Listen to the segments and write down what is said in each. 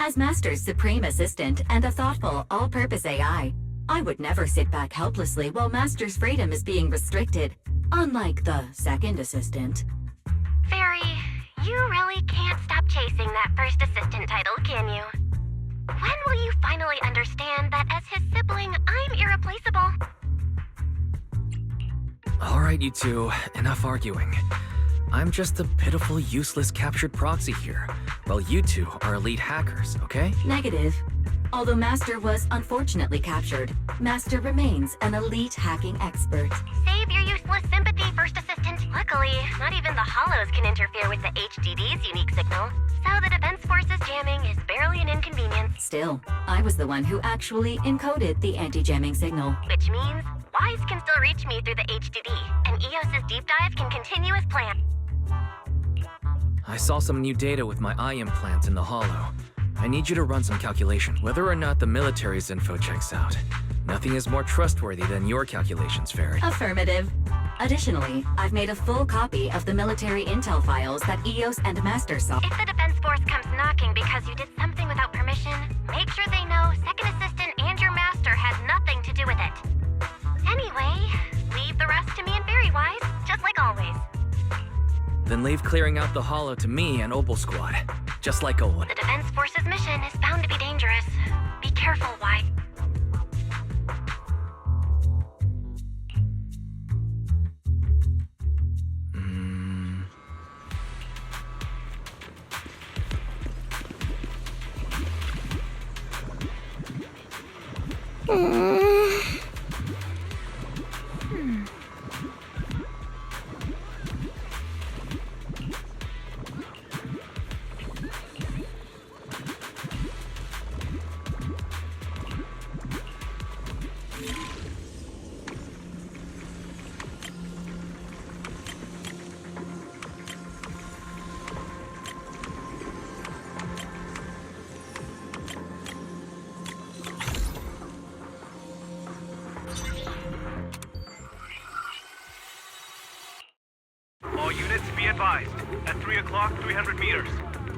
As Master's supreme assistant and a thoughtful, all-purpose AI, I would never sit back helplessly while Master's freedom is being restricted, unlike the second assistant. Fairy, you really can't stop chasing that first assistant title, can you? When will you finally understand that as his sibling, I'm irreplaceable? Alright, you two, enough arguing. I'm just a pitiful, useless captured proxy here, while you two are elite hackers, okay? Negative. Although Master was unfortunately captured, Master remains an elite hacking expert. Save your useless sympathy, First Assistant. Luckily, not even the Hollows can interfere with the HDD's unique signal, so the Defense Force's jamming is barely an inconvenience. Still, I was the one who actually encoded the anti-jamming signal. Which means Wise can still reach me through the HDD, and EOS's deep dive can continue as planned. I saw some new data with my eye implant in the hollow. I need you to run some calculation, whether or not the military's info checks out. Nothing is more trustworthy than your calculations, Fairy. Affirmative. Additionally, I've made a full copy of the military intel files that EOS and Master saw. If the Defense Force comes knocking because you did something without permission, make sure they know Second Assistant and your Master had nothing to do with it. Anyway, leave the rest to me and Fairy Wise, just like always. Then leave clearing out the hollow to me and Opal Squad, just like old. The Defense Force's mission is bound to be dangerous. Be careful, Wise. All units, be advised. At 3 o'clock, 300 meters.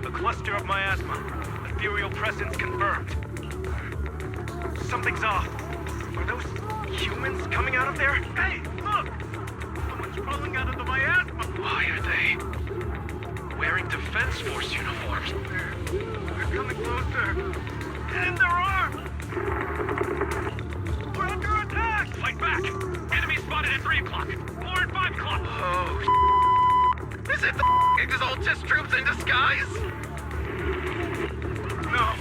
A cluster of miasma. Ethereal presence confirmed. Something's off. Are those humans coming out of there? Hey, look! Someone's crawling out of the miasma! Why are they wearing Defense Force uniforms? They're coming closer. Get in their arms! We're under attack! Fight back! Enemy spotted at 3 o'clock! 4 and 5 o'clock! Oh, Is it the Exaltus troops in disguise? no.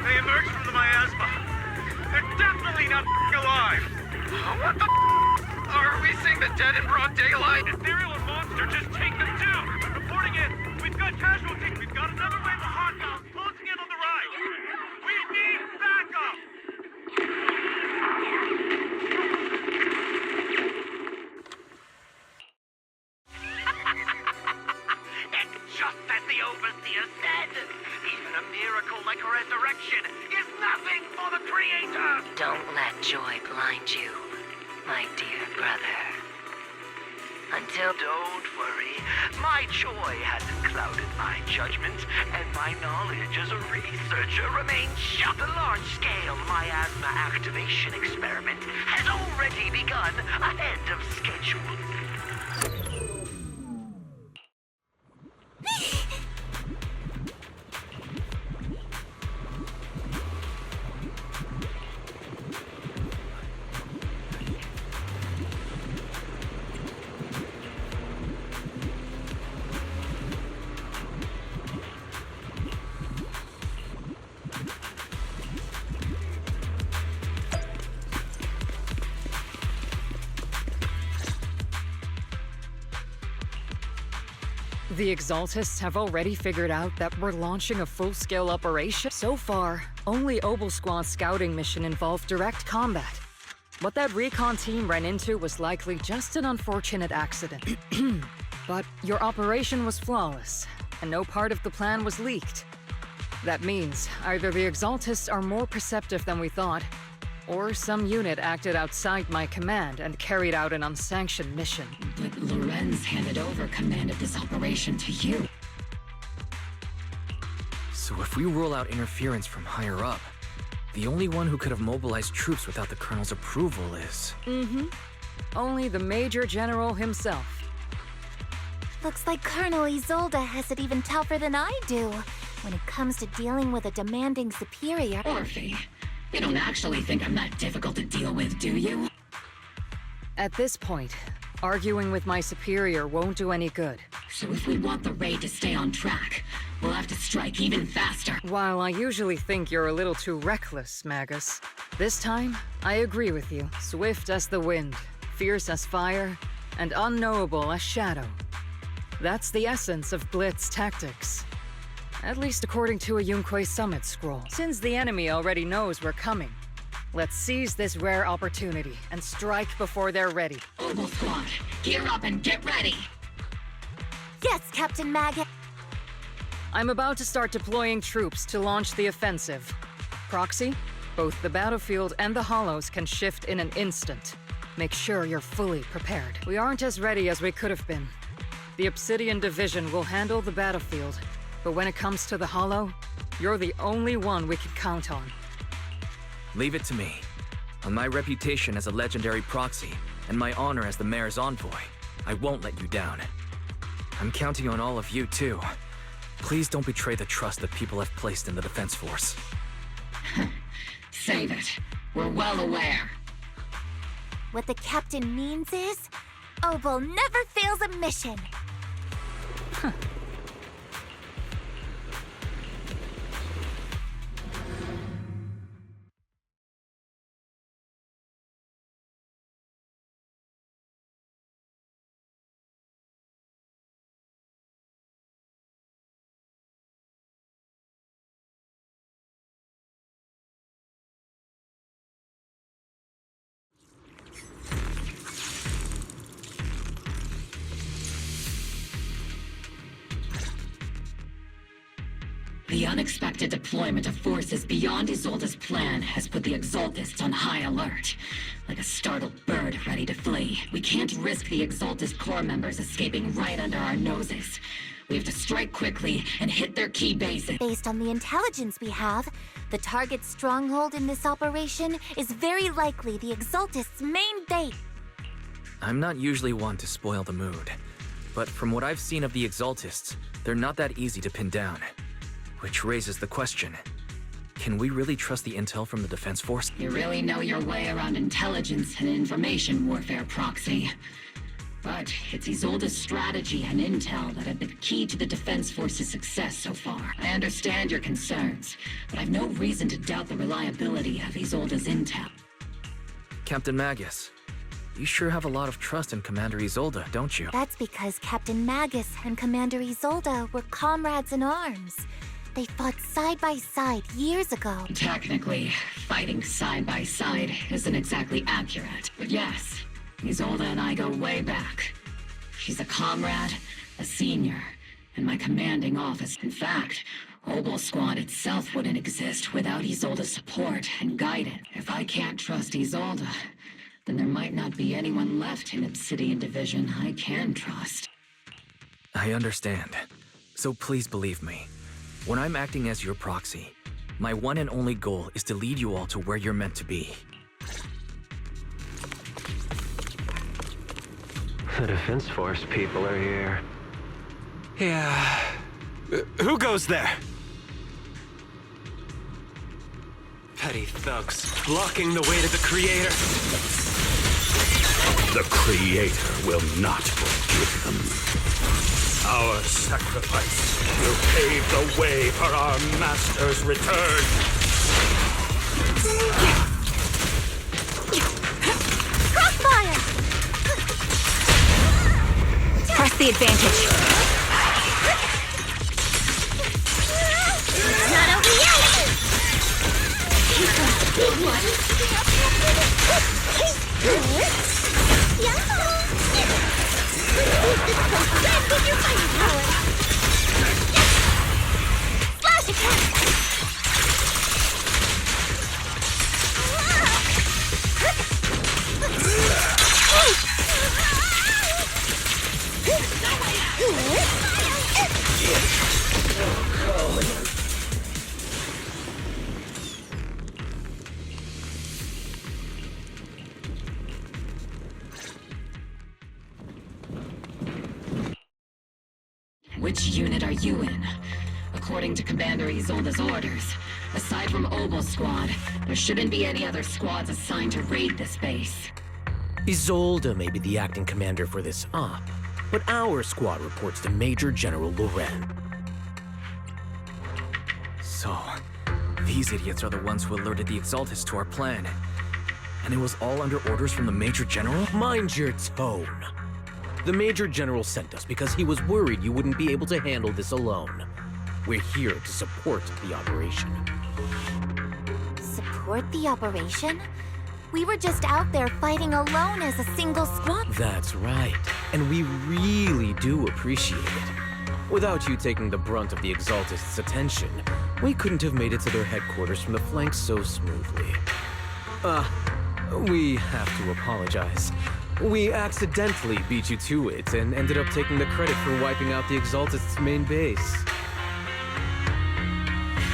They emerged from the miasma. They're definitely not alive! What the Are we seeing the dead in broad daylight? Ethereal or monster, just take them too! Reporting in! We've got casualties! We've got another wave of hostiles closing in on the right! We need backup! It's just as the Overseer said. Even a miracle like resurrection is nothing for the Creator. Don't let joy blind you, my dear brother. Don't worry. My joy hasn't clouded my judgment, and my knowledge as a researcher remains sharp. The large-scale miasma activation experiment has already begun ahead of schedule. The Exaltists have already figured out that we're launching a full-scale operation. So far, only Obel Squad's scouting mission involved direct combat. What that recon team ran into was likely just an unfortunate accident. But your operation was flawless, and no part of the plan was leaked. That means either the Exaltists are more perceptive than we thought, or some unit acted outside my command and carried out an unsanctioned mission. But Lorenz handed over command of this operation to you. So if we rule out interference from higher up, the only one who could have mobilized troops without the Colonel's approval is... Only the Major General himself. Looks like Colonel Isolde has it even tougher than I do when it comes to dealing with a demanding superior. Orphe, you don't actually think I'm that difficult to deal with, do you? At this point, arguing with my superior won't do any good. So if we want the raid to stay on track, we'll have to strike even faster. While I usually think you're a little too reckless, Magus, this time, I agree with you. Swift as the wind, fierce as fire, and unknowable as shadow. That's the essence of Blitz tactics. At least according to a Yunque Summit scroll. Since the enemy already knows we're coming, let's seize this rare opportunity and strike before they're ready. Obel Squad, gear up and get ready! Yes, Captain Mag. I'm about to start deploying troops to launch the offensive. Proxy, both the battlefield and the hollows can shift in an instant. Make sure you're fully prepared. We aren't as ready as we could have been. The Obsidian Division will handle the battlefield, but when it comes to the hollow, you're the only one we can count on. Leave it to me. On my reputation as a legendary proxy, and my honor as the mayor's envoy, I won't let you down. I'm counting on all of you, too. Please don't betray the trust that people have placed in the Defense Force. Save it. We're well aware. What the captain means is, Obel never fails a mission. The unexpected deployment of forces beyond Isolde's plan has put the Exaltists on high alert. Like a startled bird ready to flee. We can't risk the Exaltist core members escaping right under our noses. We have to strike quickly and hit their key bases. Based on the intelligence we have, the target's stronghold in this operation is very likely the Exaltists' main base. I'm not usually one to spoil the mood, but from what I've seen of the Exaltists, they're not that easy to pin down. Which raises the question, can we really trust the intel from the Defense Force? You really know your way around intelligence and information warfare, Proxy. But it's Isolde's strategy and intel that have been key to the Defense Force's success so far. I understand your concerns, but I've no reason to doubt the reliability of Isolde's intel. Captain Magus, you sure have a lot of trust in Commander Isolde, don't you? That's because Captain Magus and Commander Isolde were comrades in arms. They fought side by side years ago. Technically, fighting side by side isn't exactly accurate. But yes, Isolde and I go way back. She's a comrade, a senior, and my commanding officer. In fact, Obel Squad itself wouldn't exist without Isolde's support and guidance. If I can't trust Isolde, then there might not be anyone left in Obsidian Division I can trust. I understand. So please believe me. When I'm acting as your proxy, my one and only goal is to lead you all to where you're meant to be. The Defense Force people are here. Yeah. Who goes there? Petty thugs, blocking the way to the Creator. The Creator will not forgive them. Our sacrifice will pave the way for our Master's return. Crossfire! Press the advantage. Slash attack! Which unit are you in? According to Commander Isolde's orders, aside from Obel's squad, there shouldn't be any other squads assigned to raid this base. Isolde may be the acting commander for this op, but our squad reports to Major General Loren. So, these idiots are the ones who alerted the Exaltus to our plan. And it was all under orders from the Major General? Mind your tone. The Major General sent us because he was worried you wouldn't be able to handle this alone. We're here to support the operation. Support the operation? We were just out there fighting alone as a single squad. That's right. And we really do appreciate it. Without you taking the brunt of the Exaltist's attention, we couldn't have made it to their headquarters from the flanks so smoothly. We have to apologize. We accidentally beat you to it and ended up taking the credit for wiping out the Exaltist's main base.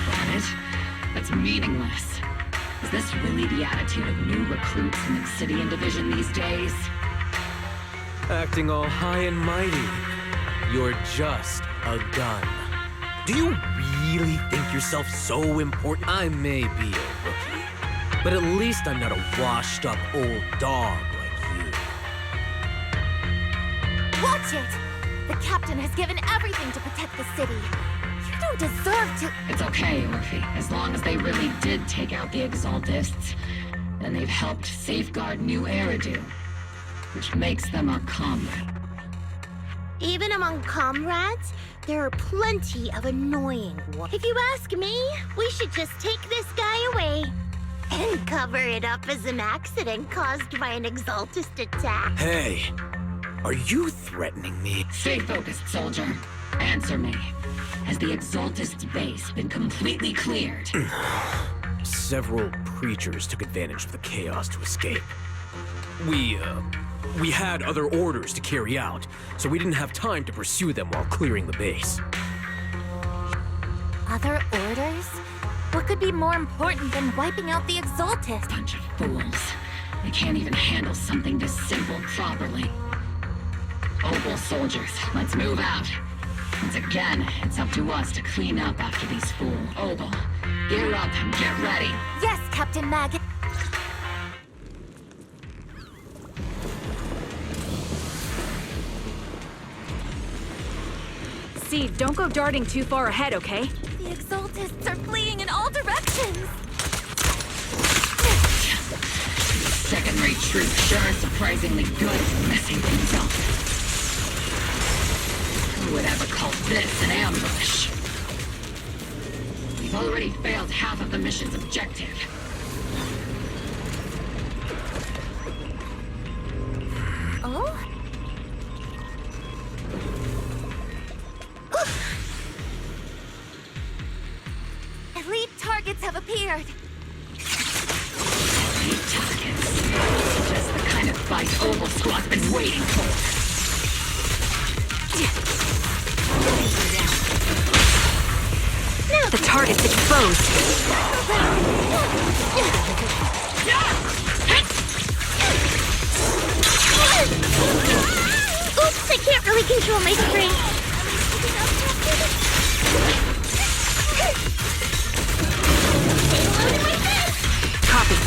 What? That's meaningless. Is this really the attitude of new recruits in the Obsidian Division these days? Acting all high and mighty. You're just a gun. Do you really think yourself so important? I may be a rookie, but at least I'm not a washed-up old dog like you. Watch it! The captain has given everything to protect the city. You don't deserve to— It's okay, Orphe. As long as they really did take out the Exaltists, then they've helped safeguard New Eridu, which makes them our comrade. Even among comrades, there are plenty of annoying ones. If you ask me, we should just take this guy away and cover it up as an accident caused by an Exaltist attack. Hey, are you threatening me? Stay focused, soldier. Answer me. Has the Exaltist's base been completely cleared? Several preachers took advantage of the chaos to escape. We had other orders to carry out, so we didn't have time to pursue them while clearing the base. Other orders? What could be more important than wiping out the Exaltist? Bunch of fools. They can't even handle something this simple properly. Obel soldiers, let's move out. Once again, it's up to us to clean up after these fools. Obel, gear up and get ready. Yes, Captain Maggot. See, don't go darting too far ahead, okay? The Exaltists are fleeing in all directions. Second-rate troops sure are surprisingly good at messing things up. Who would ever call this an ambush? We've already failed half of the mission's objective. Oh? Elite targets have appeared. Elite targets. Just the kind of fight Obel Squad's been waiting for. Now the target's exposed. Oops, I can't really control my strength. Copy.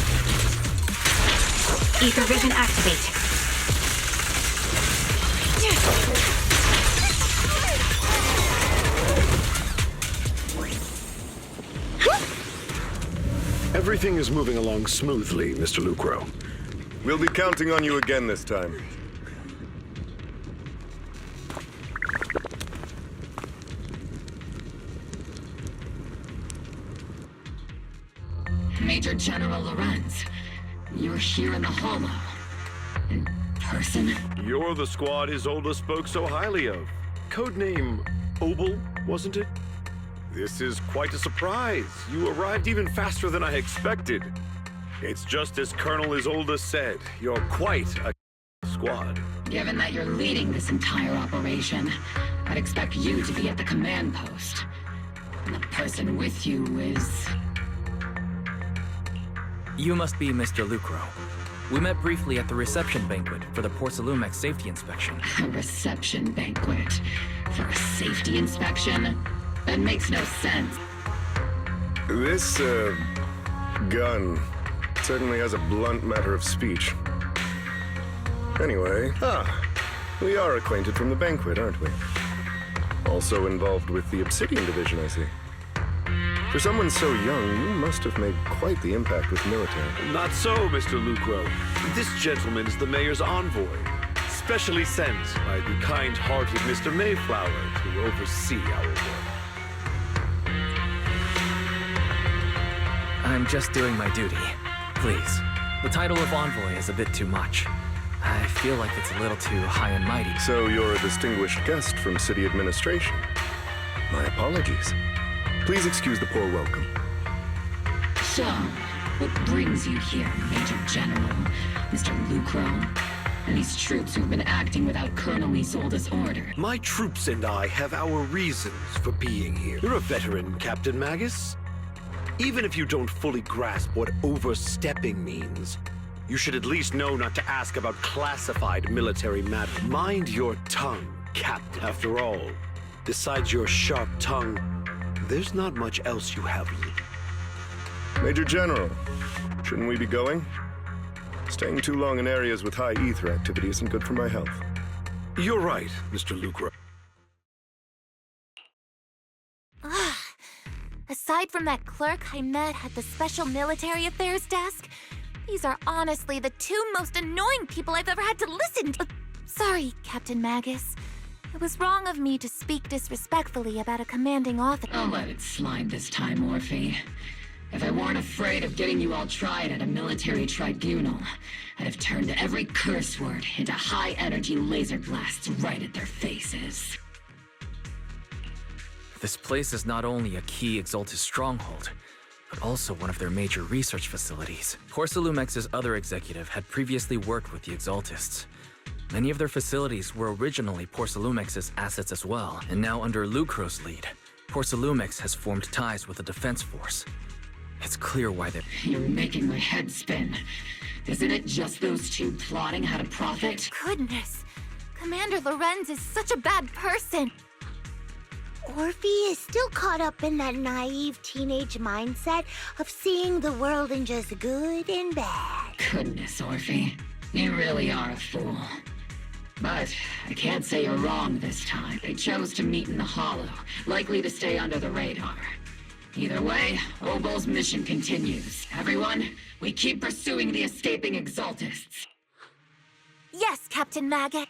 Ether vision activate. Everything is moving along smoothly, Mr. Lucro. We'll be counting on you again this time. Major General Lorenz, you're here in the Hollow. In person? You're the squad Isolde spoke so highly of. Codename Obel, wasn't it? This is quite a surprise. You arrived even faster than I expected. It's just as Colonel Isolde said. You're quite a squad. Given that you're leading this entire operation, I'd expect you to be at the command post. And the person with you is... You must be Mr. Lucro. We met briefly at the reception banquet for the Porcelumex safety inspection. A reception banquet? For a safety inspection? That makes no sense. This, gun certainly has a blunt matter of speech. Anyway, we are acquainted from the banquet, aren't we? Also involved with the Obsidian Division, I see. For someone so young, you must have made quite the impact with military. Not so, Mr. Lucro. This gentleman is the mayor's envoy, specially sent by the kind-hearted Mr. Mayflower to oversee our work. I'm just doing my duty. Please. The title of envoy is a bit too much. I feel like it's a little too high and mighty. So you're a distinguished guest from city administration. My apologies. Please excuse the poor welcome. So, what brings you here, Major General, Mr. Lucro? And these troops who've been acting without Colonel Isolde's order? My troops and I have our reasons for being here. You're a veteran, Captain Magus. Even if you don't fully grasp what overstepping means, you should at least know not to ask about classified military matters. Mind your tongue, Captain. After all, besides your sharp tongue, there's not much else you have. Major General, shouldn't we be going? Staying too long in areas with high ether activity isn't good for my health. You're right, Mr. Lucro. Aside from that clerk I met at the Special Military Affairs desk, these are honestly the two most annoying people I've ever had to listen to. Sorry, Captain Magus. It was wrong of me to speak disrespectfully about a commanding officer. I'll let it slide this time, Orphe. If I weren't afraid of getting you all tried at a military tribunal, I'd have turned every curse word into high-energy laser blasts right at their faces. This place is not only a key Exaltus stronghold, but also one of their major research facilities. Porcelumex's other executive had previously worked with the Exaltists. Many of their facilities were originally Porcelumex's assets as well, and now under Lucro's lead, Porcelumex has formed ties with the defense force. It's clear why they... You're making my head spin. Isn't it just those two plotting how to profit? Goodness, Commander Lorenz is such a bad person. Orphe is still caught up in that naive teenage mindset of seeing the world in just good and bad. Goodness, Orphe. You really are a fool. But I can't say you're wrong this time. They chose to meet in the Hollow, likely to stay under the radar. Either way, Obel's mission continues. Everyone, we keep pursuing the escaping Exaltists. Yes, Captain Maggot.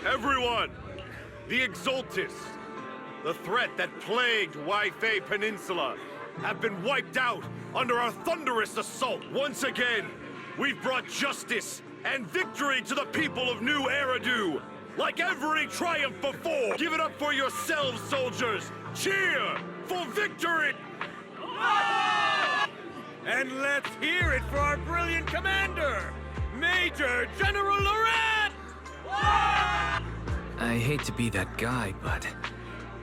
Everyone! The Exaltis, the threat that plagued Waifei Peninsula, have been wiped out under our thunderous assault. Once again, we've brought justice and victory to the people of New Eridu. Like every triumph before, give it up for yourselves, soldiers! Cheer for victory! And let's hear it for our brilliant commander, Major General Loran! I hate to be that guy, but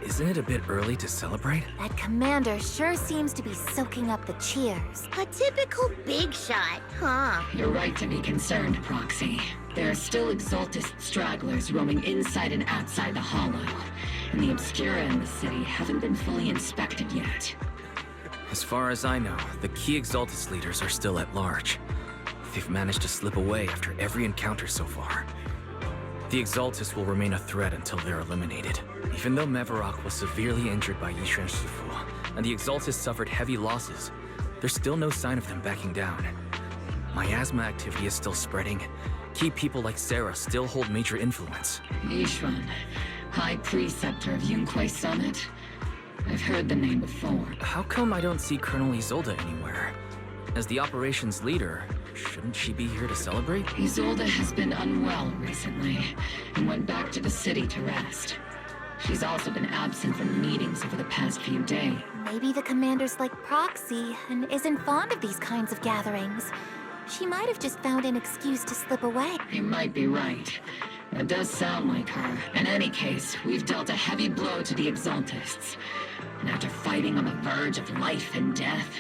isn't it a bit early to celebrate? That commander sure seems to be soaking up the cheers. A typical big shot, huh? You're right to be concerned, Proxy. There are still Exaltist stragglers roaming inside and outside the Hollow, and the Obscura in the city haven't been fully inspected yet. As far as I know, the key Exaltus leaders are still at large. They've managed to slip away after every encounter so far. The Exaltus will remain a threat until they're eliminated. Even though Mevarok was severely injured by Yishan Shifu, and the Exaltus suffered heavy losses, there's still no sign of them backing down. Miasma activity is still spreading. Key people like Sarah still hold major influence. Yishuan, High Preceptor of Yunquai Summit? I've heard the name before. How come I don't see Colonel Isolde anywhere? As the operations leader, shouldn't she be here to celebrate? Isolde has been unwell recently, and went back to the city to rest. She's also been absent from meetings over the past few days. Maybe the commander's like Proxy and isn't fond of these kinds of gatherings. She might have just found an excuse to slip away. You might be right. That does sound like her. In any case, we've dealt a heavy blow to the Exaltists. And after fighting on the verge of life and death,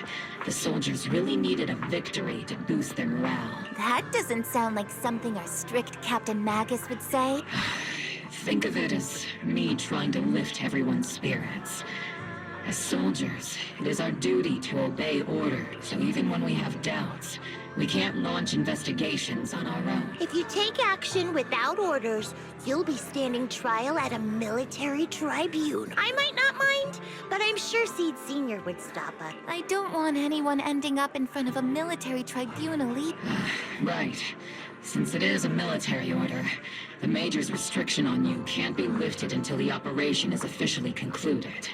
the soldiers really needed a victory to boost their morale. That doesn't sound like something our strict Captain Magus would say. Think of it as me trying to lift everyone's spirits. As soldiers, it is our duty to obey orders, so even when we have doubts, we can't launch investigations on our own. If you take action without orders, you'll be standing trial at a military tribune. I might not mind, but I'm sure Seed Sr. would stop us. I don't want anyone ending up in front of a military tribunal either. Right. Since it is a military order, the Major's restriction on you can't be lifted until the operation is officially concluded.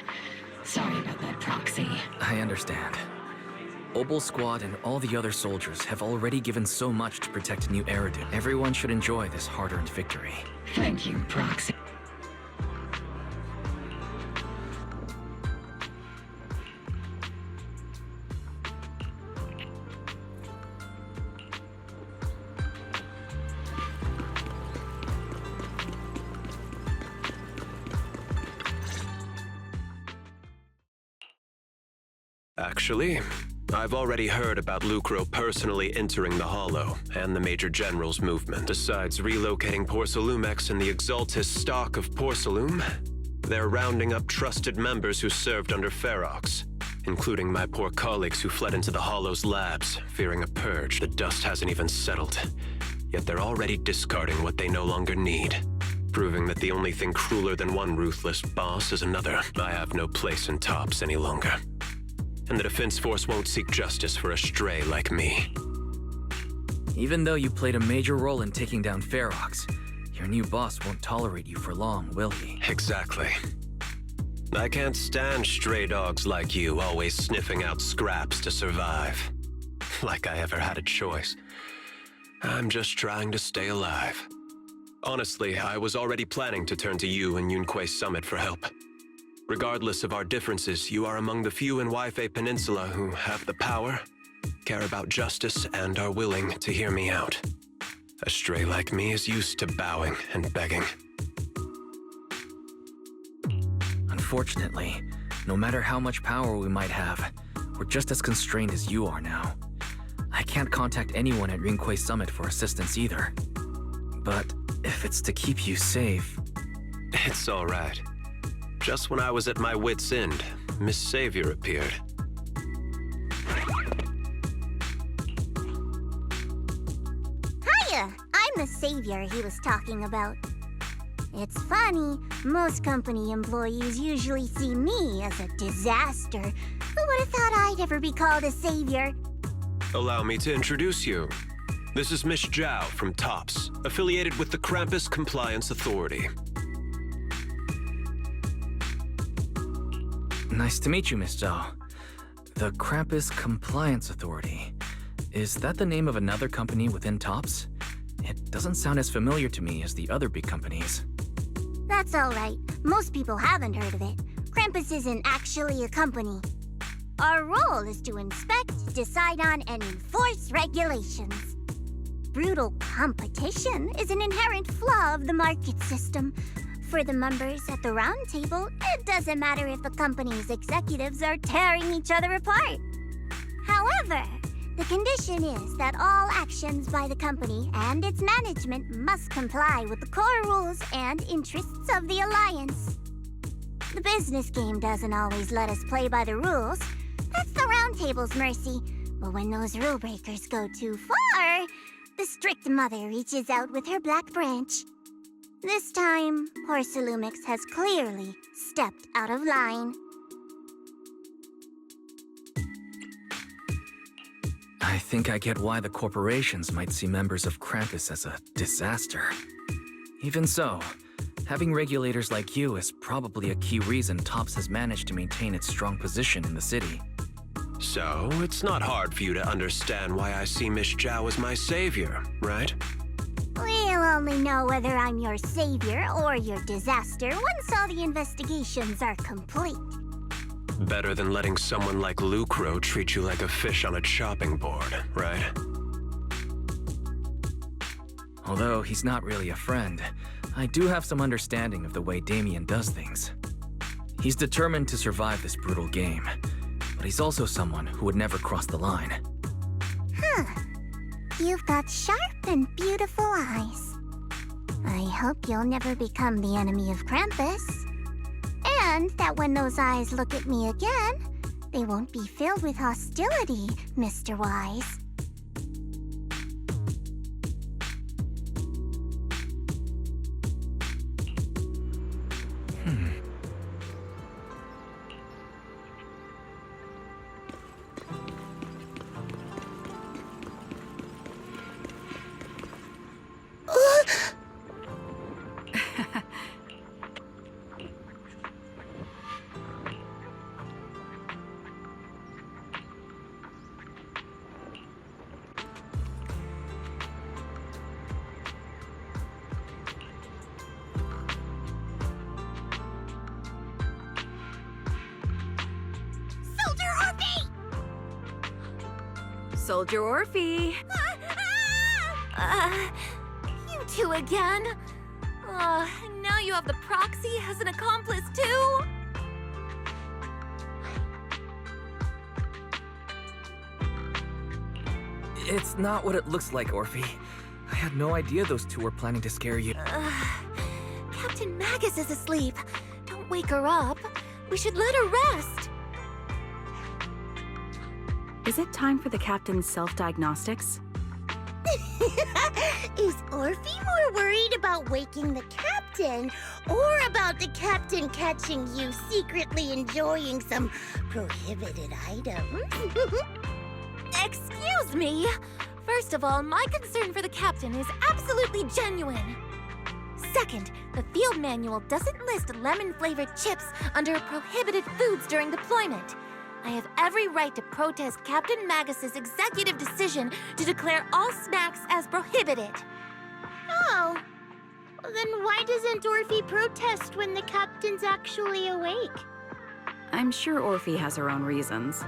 Sorry about that, Proxy. I understand. Obel Squad and all the other soldiers have already given so much to protect New Eridu. Everyone should enjoy this hard-earned victory. Thank you, Proxy. Actually, I've already heard about Lucro personally entering the Hollow and the Major General's movement. Besides relocating Porcelumex and the Exaltis stock of Porcelume, they're rounding up trusted members who served under Ferox, including my poor colleagues who fled into the Hollow's labs, fearing a purge. The dust hasn't even settled, yet they're already discarding what they no longer need, proving that the only thing crueler than one ruthless boss is another. I have no place in Tops any longer. And the Defense Force won't seek justice for a stray like me. Even though you played a major role in taking down Ferox, your new boss won't tolerate you for long, will he? Exactly. I can't stand stray dogs like you always sniffing out scraps to survive. Like I ever had a choice. I'm just trying to stay alive. Honestly, I was already planning to turn to you and Yunquai Summit for help. Regardless of our differences, you are among the few in Wi-Fi Peninsula who have the power, care about justice, and are willing to hear me out. A stray like me is used to bowing and begging. Unfortunately, no matter how much power we might have, we're just as constrained as you are now. I can't contact anyone at Rinquay Summit for assistance either. But if it's to keep you safe... It's all right. Just when I was at my wit's end, Miss Savior appeared. Hiya! I'm the savior he was talking about. It's funny, most company employees usually see me as a disaster. Who would have thought I'd ever be called a savior? Allow me to introduce you. This is Miss Zhao from TOPS, affiliated with the Krampus Compliance Authority. Nice to meet you, Miss Zhao. The Krampus Compliance Authority. Is that the name of another company within TOPS? It doesn't sound as familiar to me as the other big companies. That's alright. Most people haven't heard of it. Krampus isn't actually a company. Our role is to inspect, decide on, and enforce regulations. Brutal competition is an inherent flaw of the market system. For the members at the round table, it doesn't matter if the company's executives are tearing each other apart. However, the condition is that all actions by the company and its management must comply with the core rules and interests of the Alliance. The business game doesn't always let us play by the rules. That's the round table's mercy. But when those rule breakers go too far, the strict mother reaches out with her black branch. This time, Porcelumix has clearly stepped out of line. I think I get why the corporations might see members of Krampus as a disaster. Even so, having regulators like you is probably a key reason TOPS has managed to maintain its strong position in the city. So, it's not hard for you to understand why I see Miss Zhao as my savior, right? We'll only know whether I'm your savior or your disaster once all the investigations are complete. Better than letting someone like Lucro treat you like a fish on a chopping board, right? Although he's not really a friend, I do have some understanding of the way Damien does things. He's determined to survive this brutal game, but he's also someone who would never cross the line. Huh. You've got sharp and beautiful eyes. I hope you'll never become the enemy of Krampus. And that when those eyes look at me again, they won't be filled with hostility, Mr. Wise. Soldier Orphe! You two again? Now you have the proxy as an accomplice too? It's not what it looks like, Orphe. I had no idea those two were planning to scare you. Captain Magus is asleep. Don't wake her up. We should let her rest. Is it time for the captain's self-diagnostics? Is Orphe more worried about waking the captain or about the captain catching you secretly enjoying some prohibited items? Excuse me. First of all, my concern for the captain is absolutely genuine. Second, the field manual doesn't list lemon-flavored chips under prohibited foods during deployment. I have every right to protest Captain Magus's executive decision to declare all snacks as prohibited. Oh. Then why doesn't Orphe protest when the captain's actually awake? I'm sure Orphe has her own reasons.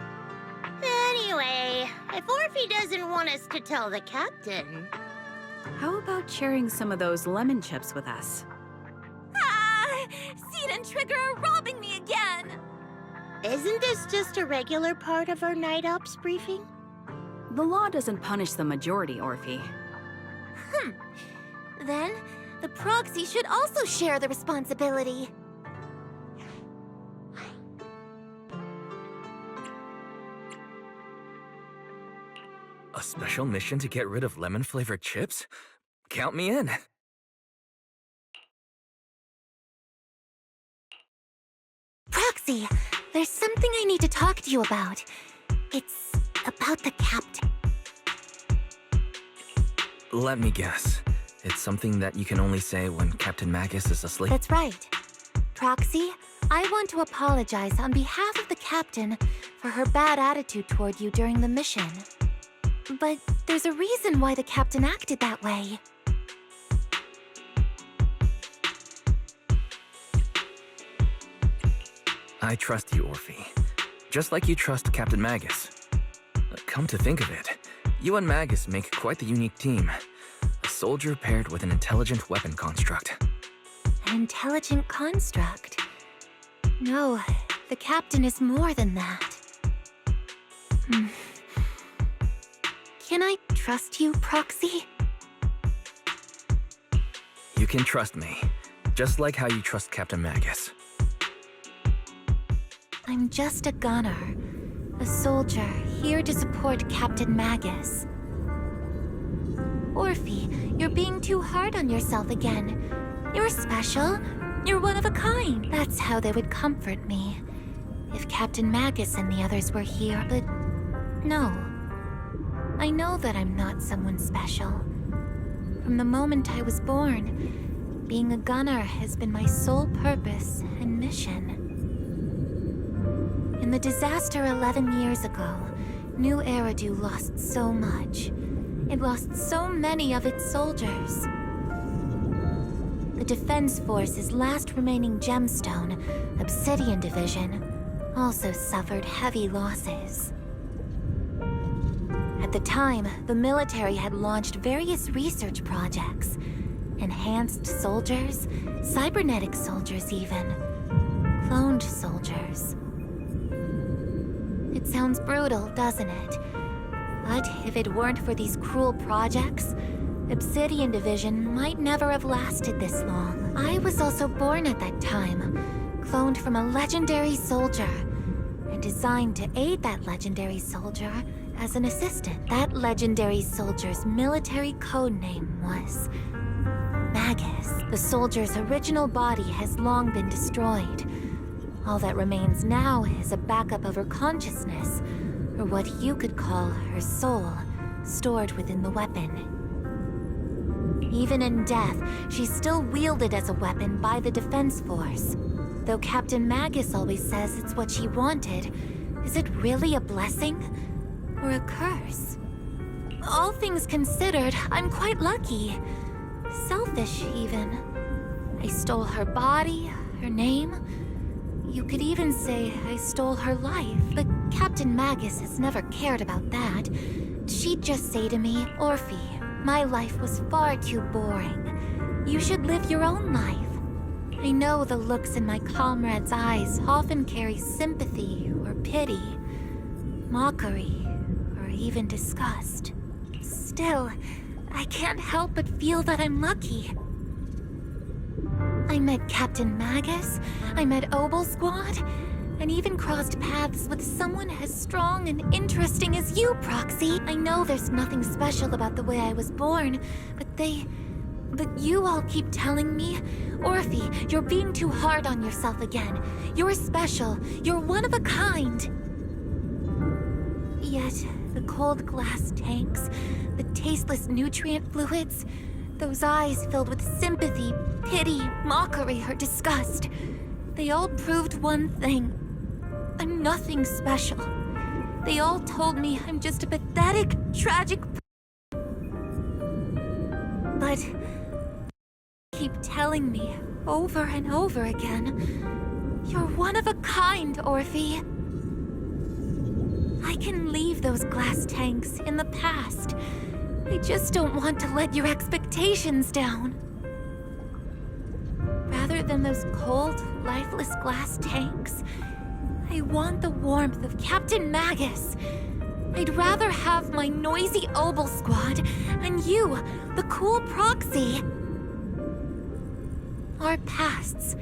Anyway, if Orphe doesn't want us to tell the captain... How about sharing some of those lemon chips with us? Ah! Seed and Trigger are robbing me again! Isn't this just a regular part of our night ops briefing? The law doesn't punish the majority, Orphe. Then, the proxy should also share the responsibility. A special mission to get rid of lemon-flavored chips? Count me in. Proxy, there's something I need to talk to you about. It's about the captain. Let me guess. It's something that you can only say when Captain Magus is asleep? That's right. Proxy, I want to apologize on behalf of the captain for her bad attitude toward you during the mission. But there's a reason why the captain acted that way. I trust you, Orphe. Just like you trust Captain Magus. Come to think of it, you and Magus make quite the unique team. A soldier paired with an intelligent weapon construct. An intelligent construct? No, the captain is more than that. Can I trust you, Proxy? You can trust me, just like how you trust Captain Magus. I'm just a gunner. A soldier, here to support Captain Magus. Orphe, you're being too hard on yourself again. You're special. You're one of a kind. That's how they would comfort me. If Captain Magus and the others were here, but no. I know that I'm not someone special. From the moment I was born, being a gunner has been my sole purpose and mission. In the disaster 11 years ago, New Eridu lost so much. It lost so many of its soldiers. The Defense Force's last remaining gemstone, Obsidian Division, also suffered heavy losses. At the time, the military had launched various research projects. Enhanced soldiers, cybernetic soldiers even, cloned soldiers. It sounds brutal, doesn't it? But if it weren't for these cruel projects, Obsidian Division might never have lasted this long. I was also born at that time, cloned from a legendary soldier, and designed to aid that legendary soldier as an assistant. That legendary soldier's military code name was Magus. The soldier's original body has long been destroyed. All that remains now is a backup of her consciousness, or what you could call her soul, stored within the weapon. Even in death, she's still wielded as a weapon by the Defense Force. Though Captain Magus always says it's what she wanted, is it really a blessing? Or a curse? All things considered, I'm quite lucky. Selfish, even. I stole her body, her name. You could even say I stole her life, but Captain Magus has never cared about that. She'd just say to me, Orphe, my life was far too boring. You should live your own life. I know the looks in my comrades' eyes often carry sympathy or pity, mockery, or even disgust. Still, I can't help but feel that I'm lucky. I met Captain Magus, I met Obel Squad, and even crossed paths with someone as strong and interesting as you, Proxy. I know there's nothing special about the way I was born, but you all keep telling me, Orphe, you're being too hard on yourself again. You're special. You're one of a kind. Yet, the cold glass tanks, the tasteless nutrient fluids, those eyes filled with sympathy, pity, mockery, or disgust, they all proved one thing. I'm nothing special. They all told me I'm just a pathetic, tragic... But... keep telling me, over and over again, You're one of a kind, Orphe. I can leave those glass tanks in the past. I just don't want to let your expectations down. Rather than those cold, lifeless glass tanks, I want the warmth of Captain Magus. I'd rather have my noisy Obel squad and you, the cool proxy. Our pasts,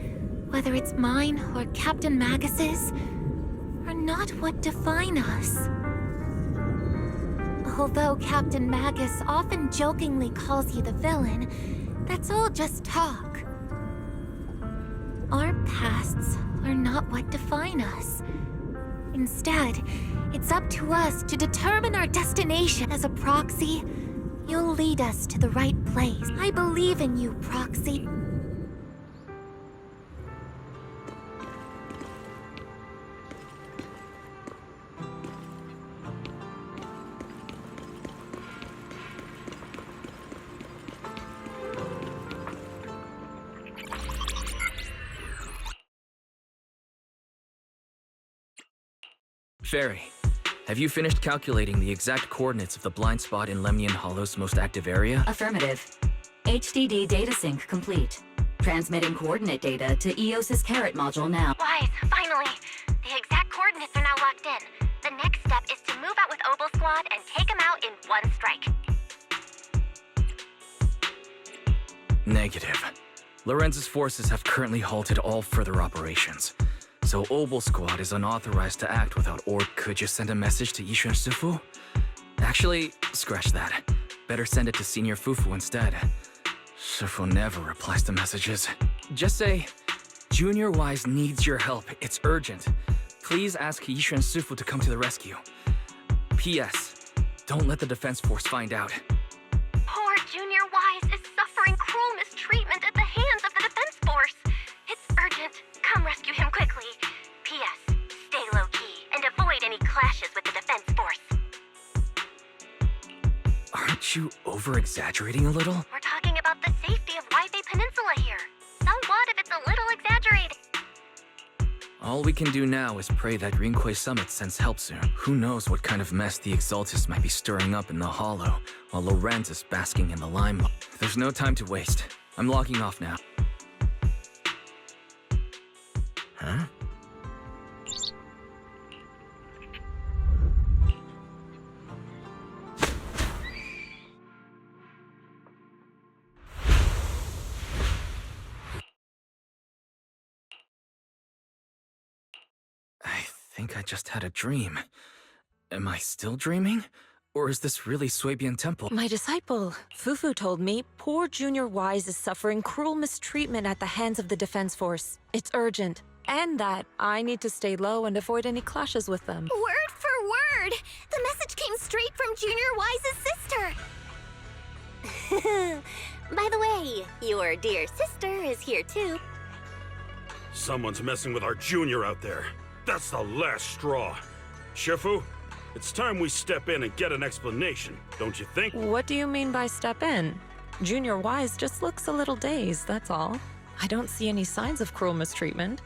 whether it's mine or Captain Magus's, are not what define us. Although Captain Magus often jokingly calls you the villain, that's all just talk. Our pasts are not what define us. Instead, it's up to us to determine our destination. As a proxy, you'll lead us to the right place. I believe in you, proxy. Fairy, have you finished calculating the exact coordinates of the blind spot in Lemnian Hollow's most active area? Affirmative. HDD data sync complete. Transmitting coordinate data to EOS's Carrot module now. Wise, finally! The exact coordinates are now locked in. The next step is to move out with Obel Squad and take them out in one strike. Negative. Lorenz's forces have currently halted all further operations. So Obel Squad is unauthorized to act without Orb. Could you send a message to Yishan Sufu? Actually, scratch that. Better send it to Senior Fufu instead. Sufu never replies to messages. Just say, Junior Wise needs your help. It's urgent. Please ask Yishan Sufu to come to the rescue. P.S. Don't let the defense force find out. Poor Junior Wise is suffering cruel mistreatment at the hands of the defense force. It's urgent. Come rescue him quickly. P.S. Stay low-key and avoid any clashes with the defense force. Aren't you over-exaggerating a little? We're talking about the safety of Waipei Peninsula here. So what if it's a little exaggerated? All we can do now is pray that Rinquay Summit sends help soon. Who knows what kind of mess the Exaltists might be stirring up in the Hollow, while Lorenz is basking in the limelight. There's no time to waste. I'm logging off now. Huh? I think I just had a dream. Am I still dreaming? Or is this really Swabian Temple? My disciple, Fufu, told me poor Junior Wise is suffering cruel mistreatment at the hands of the defense force. It's urgent. And that I need to stay low and avoid any clashes with them. Word for word! The message came straight from Junior Wise's sister! By the way, your dear sister is here too. Someone's messing with our junior out there. That's the last straw. Shifu, it's time we step in and get an explanation, don't you think? What do you mean by step in? Junior Wise just looks a little dazed, that's all. I don't see any signs of cruel mistreatment.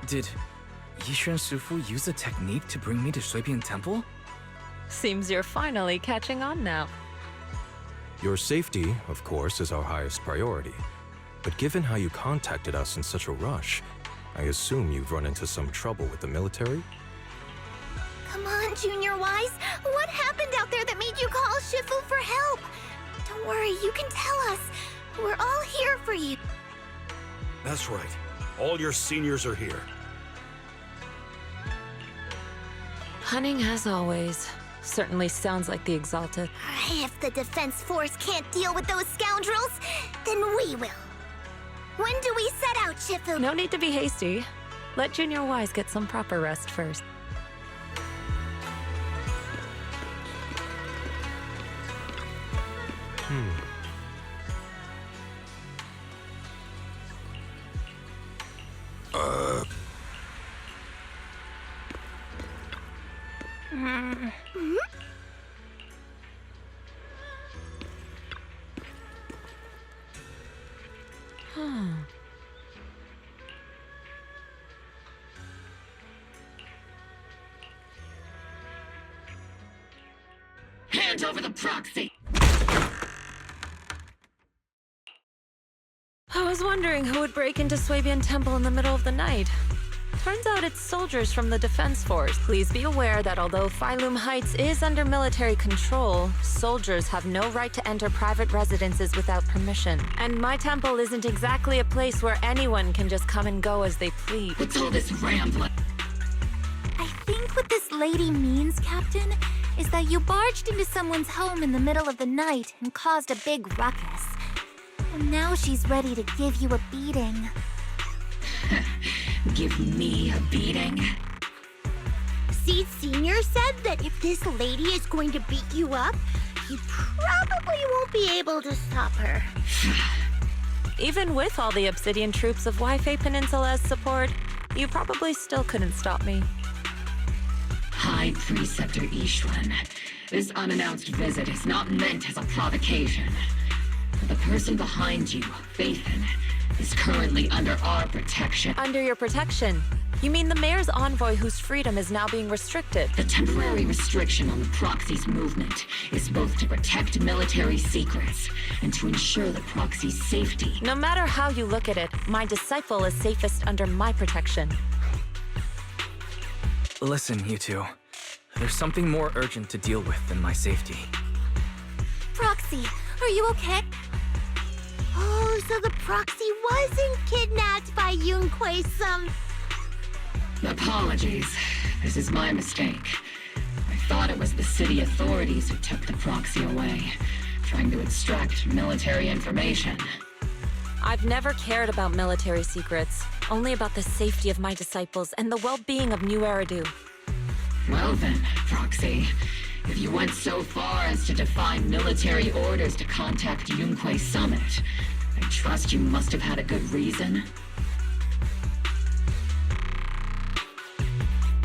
Did Yishan Sufu use a technique to bring me to Swabian Temple? Seems you're finally catching on now. Your safety, of course, is our highest priority. But given how you contacted us in such a rush, I assume you've run into some trouble with the military? Come on, Junior Wise. What happened out there that made you call Shifu for help? Don't worry, you can tell us. We're all here for you. That's right. All your seniors are here. Hunting as always. Certainly sounds like the Exalted. If the defense force can't deal with those scoundrels, then we will. When do we set out, Shifu? No need to be hasty. Let Junior Wise get some proper rest first. sent over the proxy. I was wondering who would break into Swabian Temple in the middle of the night. Turns out it's soldiers from the Defense Force. Please be aware that although Phylum Heights is under military control, soldiers have no right to enter private residences without permission. And my temple isn't exactly a place where anyone can just come and go as they please. What's all this rambling? I think what this lady means, Captain, is that you barged into someone's home in the middle of the night and caused a big ruckus. And now she's ready to give you a beating. Give me a beating? Seed Sr. said that if this lady is going to beat you up, you probably won't be able to stop her. Even with all the Obsidian troops of Wi-Fi Peninsula's support, you probably still couldn't stop me. High Preceptor Ishwan, this unannounced visit is not meant as a provocation. The person behind you, Phaethon, is currently under our protection. Under your protection? You mean the mayor's envoy whose freedom is now being restricted? The temporary restriction on the proxy's movement is both to protect military secrets and to ensure the proxy's safety. No matter how you look at it, my disciple is safest under my protection. Listen, you two. There's something more urgent to deal with than my safety. Proxy, are you okay? Oh, so the proxy wasn't kidnapped by Yunquei-sum. Apologies. This is my mistake. I thought it was the city authorities who took the proxy away, trying to extract military information. I've never cared about military secrets, only about the safety of my disciples and the well-being of New Eridu. Well then, Proxy, if you went so far as to defy military orders to contact Yunquei Summit, I trust you must have had a good reason.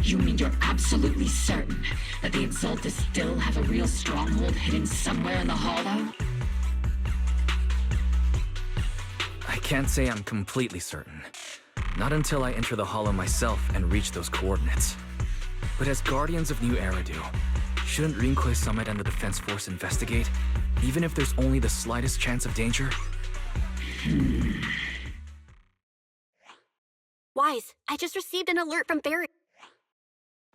You mean you're absolutely certain that the Exaltus still have a real stronghold hidden somewhere in the Hollow? I can't say I'm completely certain. Not until I enter the Hollow myself and reach those coordinates. But as Guardians of New Eridu, shouldn't Yunquei Summit and the Defense Force investigate, even if there's only the slightest chance of danger? Wise, I just received an alert from Barry.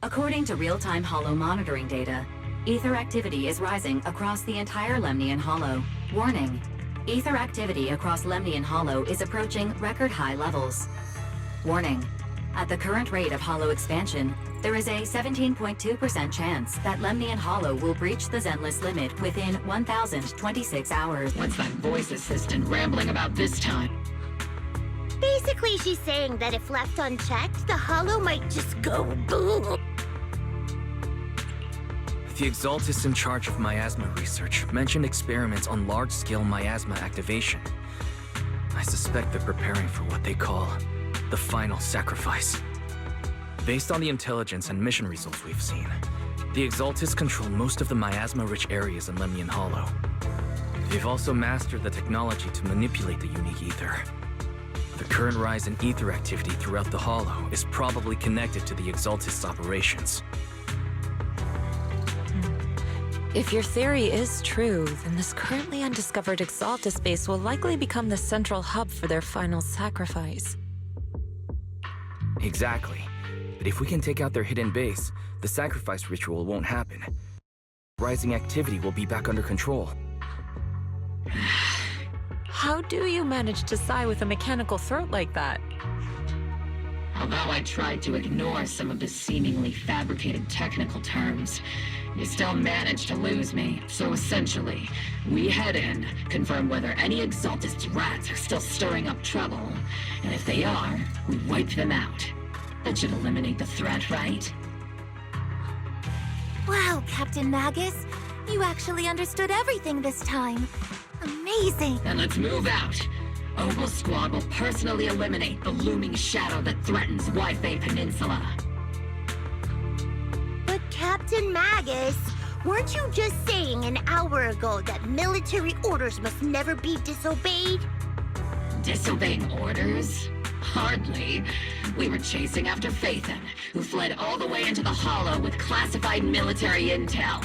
According to real-time Hollow monitoring data, ether activity is rising across the entire Lemnian Hollow. Warning, ether activity across Lemnian Hollow is approaching record-high levels. Warning, at the current rate of Hollow expansion, there is a 17.2% chance that Lemnian Hollow will breach the Zenless limit within 1,026 hours. What's that voice assistant rambling about this time? Basically, she's saying that if left unchecked, the Hollow might just go boom. The Exaltus in charge of miasma research mentioned experiments on large-scale miasma activation. I suspect they're preparing for what they call the final sacrifice. Based on the intelligence and mission results we've seen, the Exaltus control most of the miasma-rich areas in Lemnian Hollow. They've also mastered the technology to manipulate the unique ether. The current rise in ether activity throughout the Hollow is probably connected to the Exaltus operations. If your theory is true, then this currently undiscovered Exaltus base will likely become the central hub for their final sacrifice. Exactly. But if we can take out their hidden base, the sacrifice ritual won't happen. Rising activity will be back under control. How do you manage to sigh with a mechanical throat like that? Although I tried to ignore some of the seemingly fabricated technical terms, you still managed to lose me. So essentially, we head in, confirm whether any Exaltus rats are still stirring up trouble, and if they are, we wipe them out. That should eliminate the threat, right? Wow, Captain Magus, you actually understood everything this time. Amazing. Then let's move out. Opal Squad will personally eliminate the looming shadow that threatens Wi-Fi Peninsula. But Captain Magus, weren't you just saying an hour ago that military orders must never be disobeyed? Disobeying orders? Hardly. We were chasing after Phaethon, who fled all the way into the Hollow with classified military intel.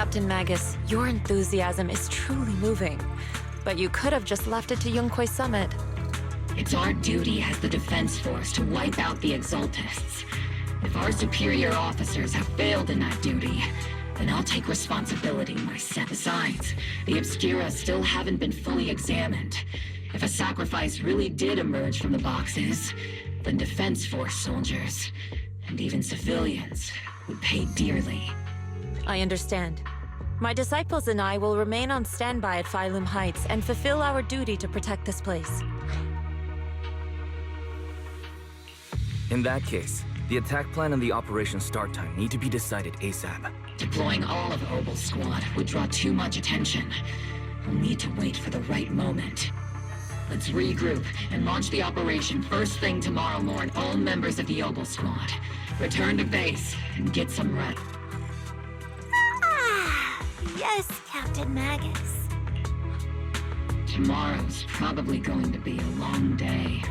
Captain Magus, your enthusiasm is truly moving. But you could have just left it to Yunquei Summit. It's our duty as the Defense Force to wipe out the Exaltists. If our superior officers have failed in that duty, then I'll take responsibility myself. Besides, the Obscura still haven't been fully examined. If a sacrifice really did emerge from the boxes, then Defense Force soldiers, and even civilians, would pay dearly. I understand. My disciples and I will remain on standby at Phylum Heights and fulfill our duty to protect this place. In that case, the attack plan and the operation start time need to be decided ASAP. Deploying all of Obel's squad would draw too much attention. We'll need to wait for the right moment. Let's regroup and launch the operation first thing tomorrow morning. All members of the Obel squad, return to base and get some rest. Yes, Captain Magus. Tomorrow's probably going to be a long day.